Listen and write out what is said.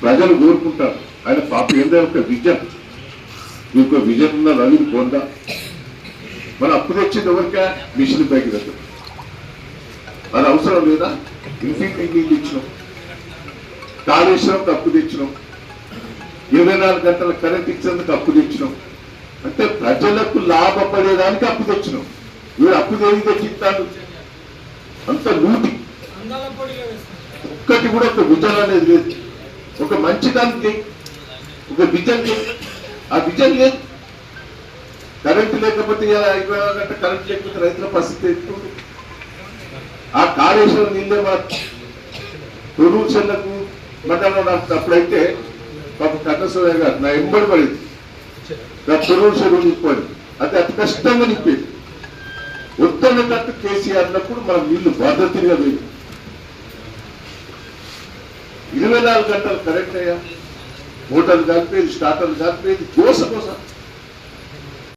ప్రజలు కోరుకుంటారు. ఆయన పాప ఏందో ఒక విజన్, ఇంకో విజన్ ఉన్న రవిని పొందా. మన అప్పు తెచ్చింది ఎవరికా? మిషన్ పైకి దగ్గర. అది అవసరం లేదా? ఇన్ఫినిటీ నీళ్ళు ఇచ్చినాం, కాళేశ్వరంకి అప్పు తెచ్చినాం, 24 గంటల కరెంట్ ఇచ్చేందుకు అప్పు తెచ్చినాం. అంటే ప్రజలకు లాభపడేదానికి అప్పు తెచ్చినాం. వీడు అప్పు దేనికి తెచ్చిస్తాడు? అంత లూటి. ఒక్కటి కూడా ఒక విజన్ అనేది లేదు. ఒక మంచిదానికి ఒక విజన్ లేదు. ఆ విజన్ లేదు. కరెంటు లేకపోతే 24 గంటల కరెంట్ లేకపోతే రైతుల పరిస్థితి ఎత్తుంది. ఆ కాళేశ్వరం నీళ్ళే మా ప్రొడ్యూసర్లకు మండలం అప్పుడైతే పాప కన్నసూయ గారు నా ఎంబడి పడింది. నా ప్రొడ్యూసర్ నింపాడు. అది అతి కష్టంగా నింపేది. ఉత్తరకట్టు కేసీఆర్ అన్నప్పుడు మనం నీళ్లు భద్రతగా లేదు. 24 గంటలు కరెంట్ అయ్యా, మోటార్లు కాలిపోయేది, స్టార్టర్లు కాలిపోయేది, కోస